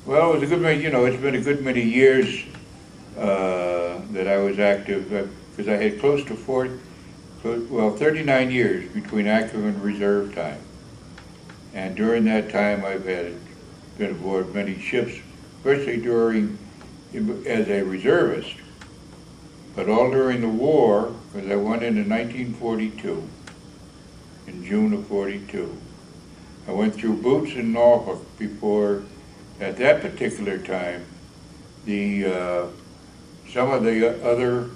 Well, it was a good many, it's been a good many years that I was active, because I had close to 39 years between active and reserve time. And during that time, I've been aboard many ships, especially as a reservist. But all during the war, because I went in 1942, in June of 42. I went through boots in Norfolk before, at that particular time, some of the other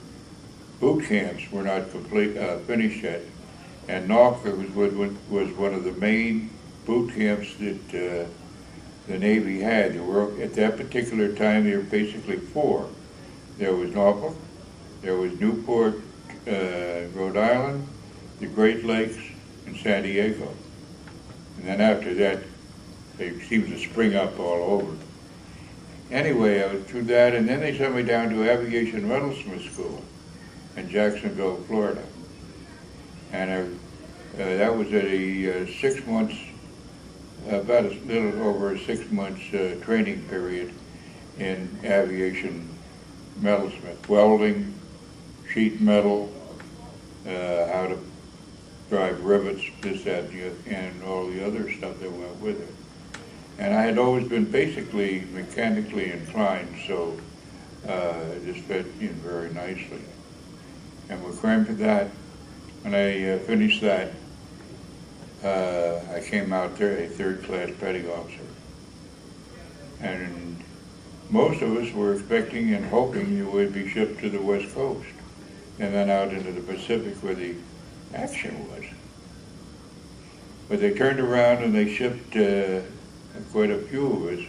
boot camps were not finished yet, and Norfolk was one of the main boot camps that the Navy had. There were, at that particular time, there were basically four. There was Norfolk, there was Newport, Rhode Island, the Great Lakes, and San Diego. And then after that, they seemed to spring up all over. Anyway, I was through that, and then they sent me down to Aviation Metalsmith School in Jacksonville, Florida. And that was at a 6 months, about a little over a 6 months training period in aviation metalsmith, welding, sheet metal, how to drive rivets, this, that, and all the other stuff that went with it. And I had always been basically mechanically inclined, so it just fit in very nicely. And we crammed for that. When I finished that, I came out there a third-class petty officer. And most of us were expecting and hoping you would be shipped to the West Coast and then out into the Pacific where the action was. But they turned around and they shipped quite a few of us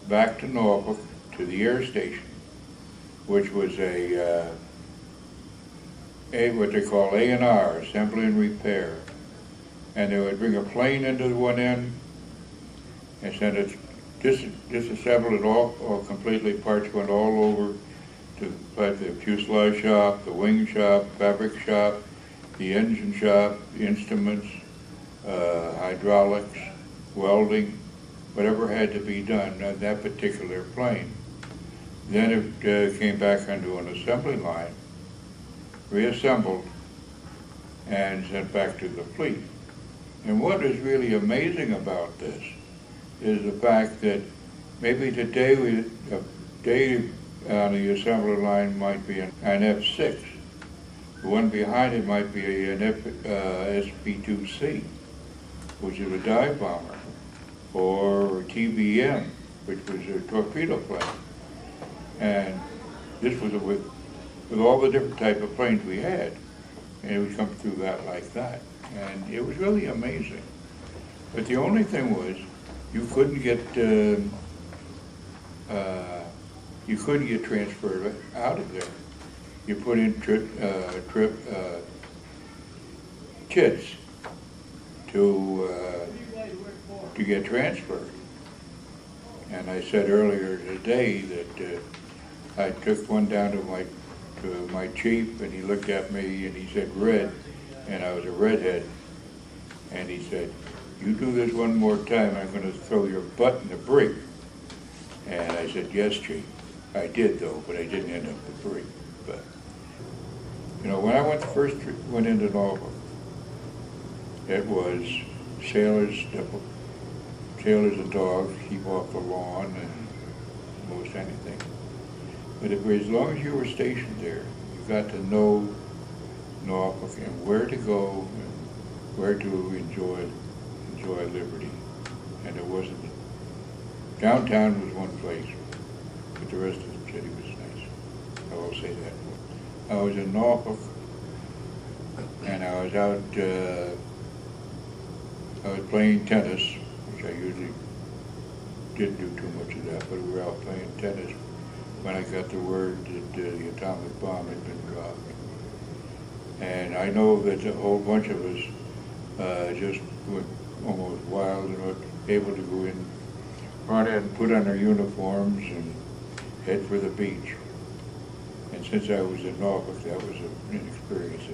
back to Norfolk to the air station, which was what they call A&R, assembly and repair. And they would bring a plane into the one end and send it, disassemble it all completely, parts went all over to the fuselage shop, the wing shop, fabric shop, the engine shop, the instruments, hydraulics, welding, whatever had to be done on that particular plane. Then it came back onto an assembly line, reassembled, and sent back to the fleet. And what is really amazing about this is the fact that maybe today on the assembly line might be an F-6. The one behind it might be an SP-2C, which is a dive bomber, or TBM, which was a torpedo plane. And this was with all the different type of planes we had, and it would come through that like that. And it was really amazing. But the only thing was, you couldn't get transferred out of there. You put in kits to get transferred. And I said earlier today that I took one down to my chief, and he looked at me and he said red, and I was a redhead. And he said, "You do this one more time, I'm going to throw your butt in the brig." And I said, "Yes, Chief." I did, though, but I didn't end up the brig. But when I first went into Norfolk, it was sailors and dogs, keep off the lawn, and most anything. But as long as you were stationed there, you got to know Norfolk and where to go and where to enjoy liberty. And it wasn't, downtown was one place, but the rest of the city was nice. I will say that. I was in Norfolk, and I was out, I was playing tennis, which I usually didn't do too much of that, but we were out playing tennis when I got the word that the atomic bomb had been dropped. And I know that a whole bunch of us just went almost wild and were able to go in, run in, put on our uniforms and head for the beach. And since I was in Norfolk, that was an experience.